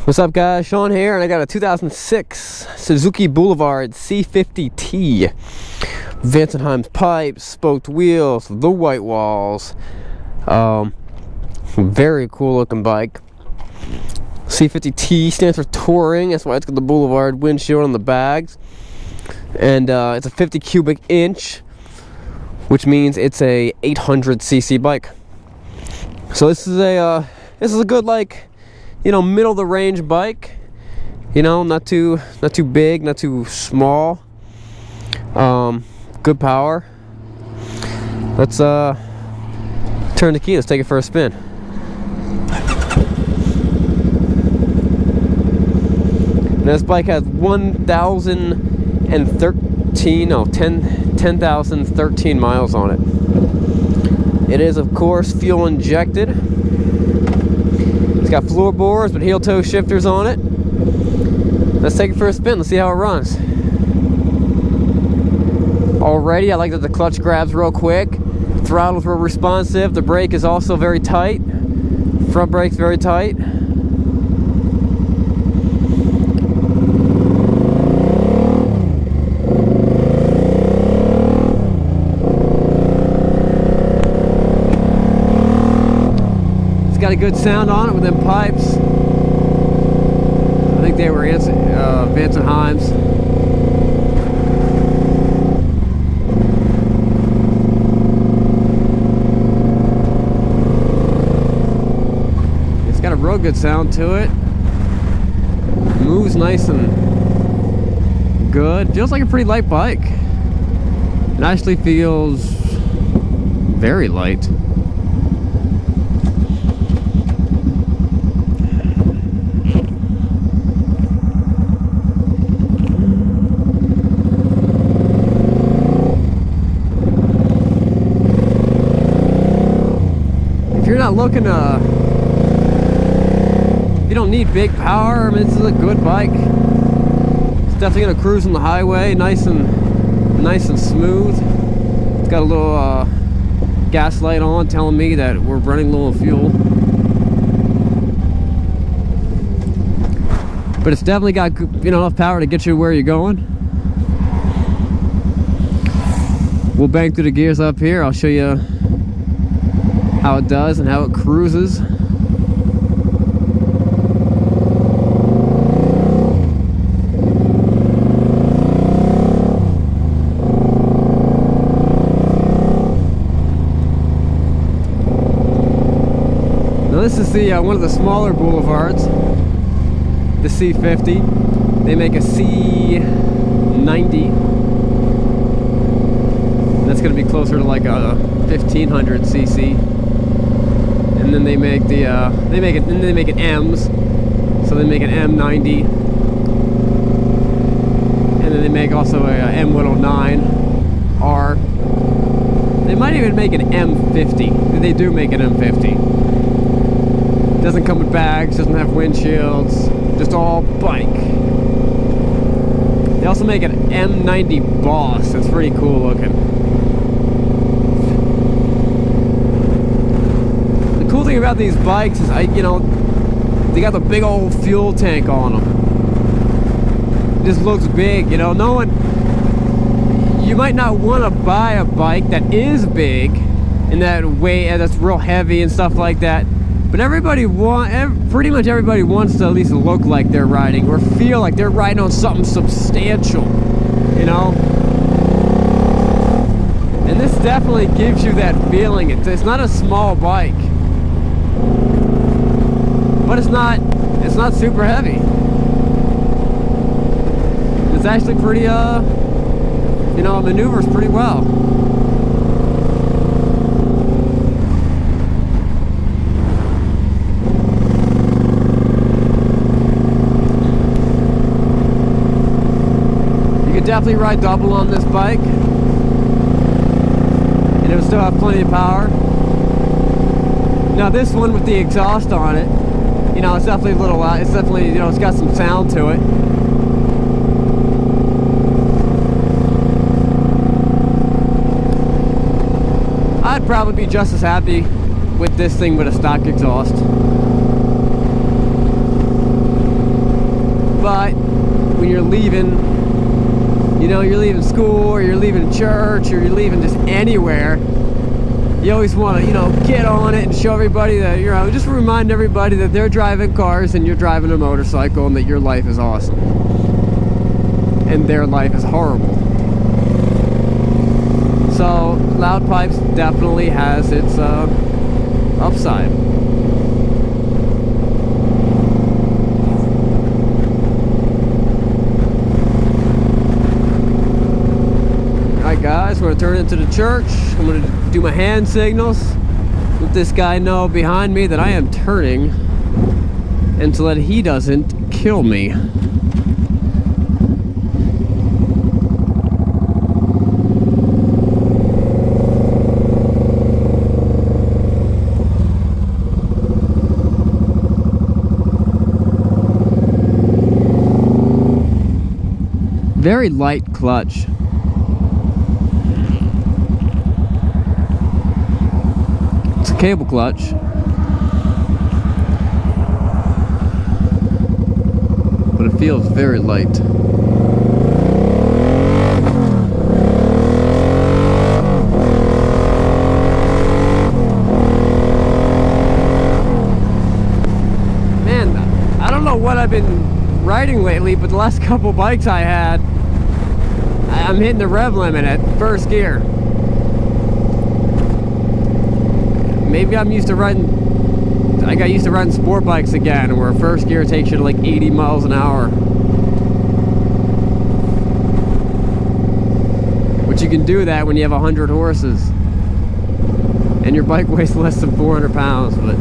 What's up, guys? Sean here, and I got a 2006 Suzuki Boulevard C50T. Vansenheim's pipes, spoked wheels, the white walls. Very cool looking bike. C50T stands for touring. That's why it's got the Boulevard windshield on the bags. And it's a 50 cubic inch, which means it's a 800cc bike. So this is a good, like, middle of the range bike. Not too big, not too small. Good power. Let's turn the key. Let's take it for a spin. And this bike has 10,013 miles on it. It is, of course, fuel injected. It's got floorboards with heel toe shifters on it. Let's take it for a spin. Let's see how it runs. Alrighty, I like that the clutch grabs real quick. Throttle's real responsive. The brake is also very tight. Front brake's very tight. Got a good sound on it with them pipes. I think they were Vansenheim's. It's got a real good sound to it. Moves nice and good. Feels like a pretty light bike. It actually feels very light. You're not looking you don't need big power. I mean, this is a good bike. It's definitely gonna cruise on the highway, nice and smooth. It's got a little gas light on telling me that we're running low on fuel. But it's definitely got enough power to get you where you're going. We'll bang through the gears up here. I'll show you how it does and how it cruises. Now this is the one of the smaller boulevards, the C50. They make a C90. That's going to be closer to like a 1500cc. And then they make they make it M's, so they make an M90, and then they make also a M109R. They might even make an M50. They do make an M50. Doesn't come with bags, doesn't have windshields, just all bike. They also make an M90 Boss. It's pretty cool looking. The cool thing about these bikes is, they got the big old fuel tank on them. It just looks big, you might not want to buy a bike that is big and that's real heavy and stuff like that. But pretty much everybody wants to at least look like they're riding or feel like they're riding on something substantial, And this definitely gives you that feeling. It's not a small bike. But it's not super heavy. It's actually pretty, it maneuvers pretty well. You could definitely ride double on this bike, and it would still have plenty of power. Now this one with the exhaust on it, it's definitely a little loud. It's definitely, it's got some sound to it. I'd probably be just as happy with this thing with a stock exhaust. you're leaving, you know, you're leaving school, or you're leaving church, or you're leaving just anywhere, you always want to, you know, get on it and show everybody that, you know, just remind everybody that they're driving cars and you're driving a motorcycle, and that your life is awesome and their life is horrible. So loud pipes definitely has its upside. Alright guys, we're going to turn into the church. I'm going to do my hand signals. Let this guy know behind me that I am turning, and so that he doesn't kill me. Very light clutch. It's a cable clutch. But it feels very light. Man, I don't know what I've been riding lately, but the last couple bikes I had, I'm hitting the rev limit at first gear. Maybe I'm used to riding, I got used to riding sport bikes again, where first gear takes you to like 80 miles an hour. But you can do that when you have 100 horses and your bike weighs less than 400 pounds. But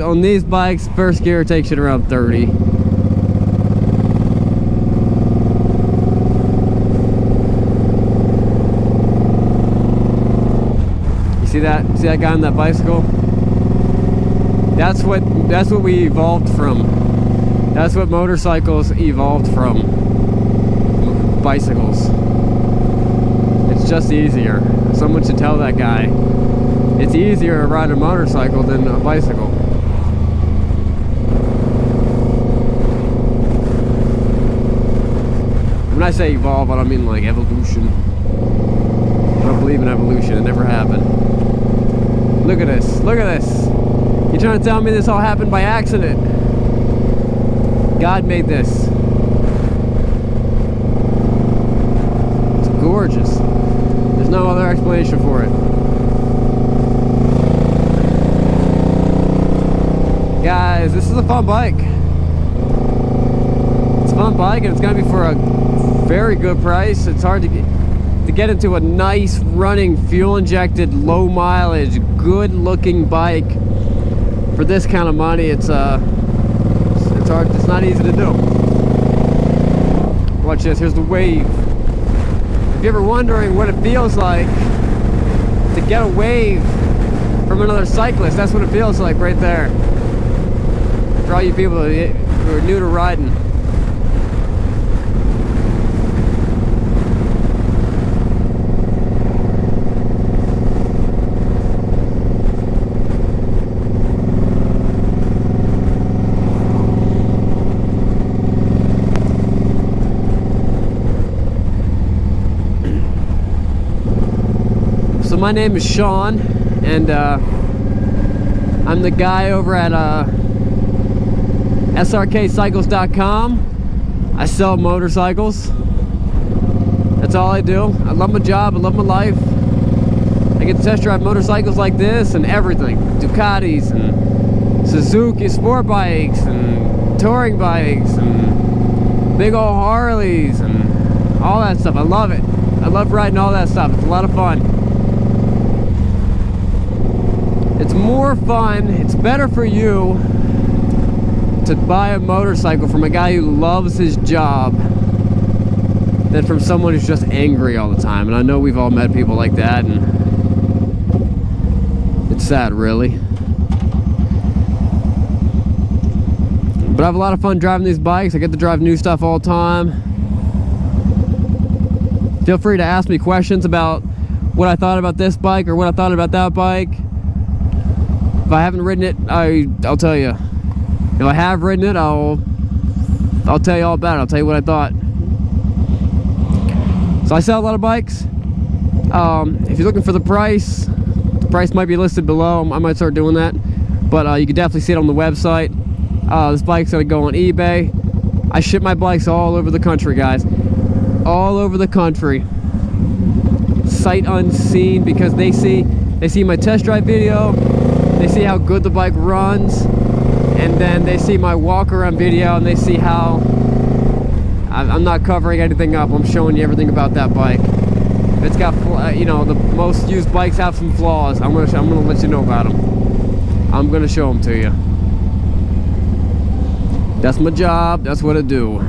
on these bikes, first gear takes you to around 30. See that guy on that bicycle? That's what we evolved from. That's what motorcycles evolved from. Bicycles. It's just easier. Someone should tell that guy it's easier to ride a motorcycle than a bicycle. When I say evolve, I don't mean like evolution. I don't believe in evolution. It never happened. Look at this. Look at this. You're trying to tell me this all happened by accident? God made this. It's gorgeous. There's no other explanation for it. Guys, this is a fun bike. It's a fun bike, and it's going to be for a very good price. It's hard to get into a nice running, fuel injected, low mileage, good looking bike for this kind of money. It's hard, it's not easy to do. Watch this, here's the wave. If you're ever wondering what it feels like to get a wave from another cyclist, that's what it feels like right there. For all you people who are new to riding. So my name is Sean, and I'm the guy over at Srkcycles.com. I sell motorcycles. That's all I do. I love my job, I love my life. I get to test drive motorcycles like this and everything. Ducatis and Suzuki sport bikes and touring bikes and big old Harleys and all that stuff. I love it. I love riding all that stuff. It's a lot of fun. It's more fun, it's better for you to buy a motorcycle from a guy who loves his job than from someone who's just angry all the time. And I know we've all met people like that, and it's sad, really. But I have a lot of fun driving these bikes. I get to drive new stuff all the time. Feel free to ask me questions about what I thought about this bike or what I thought about that bike. If I haven't ridden it, I'll tell you. If I have ridden it, I'll I'll tell you all about it. I'll tell you what I thought. So I sell a lot of bikes. If you're looking for the price might be listed below. I might start doing that, but you can definitely see it on the website. This bike's gonna go on eBay. I ship my bikes all over the country, guys. All over the country. Sight unseen, because they see my test drive video, they see how good the bike runs, and then they see my walk around video, and they see how I'm not covering anything up. I'm showing you everything about that bike. It's got, you know, the most used bikes have some flaws. I'm gonna let you know about them. I'm gonna show them to you. That's my job. That's what I do.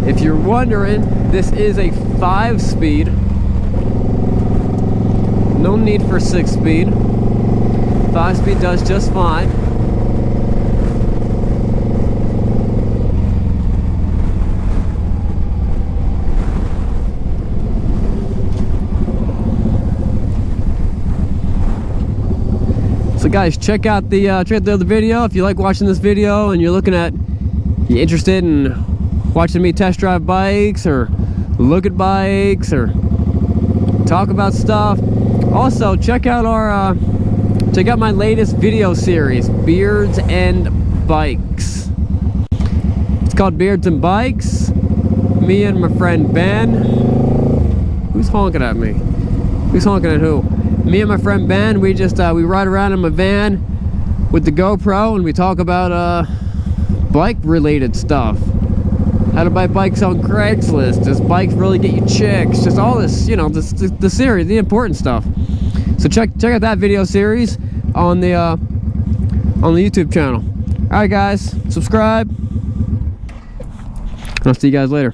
If you're wondering, this is a 5-speed. No need for 6-speed. 5-speed does just fine. So guys, check out the other video. If you like watching this video and you're interested in watching me test drive bikes or look at bikes or talk about stuff. Also, check out my latest video series, Beards and Bikes. It's called Beards and Bikes. Me and my friend Ben. Who's honking at me? Who's honking at who? Me and my friend Ben, we ride around in my van with the GoPro and we talk about bike related stuff. How to buy bikes on Craigslist. Does bikes really get you chicks? Just all this, you know, the series, the important stuff. So check out that video series on the YouTube channel. All right, guys, subscribe. I'll see you guys later.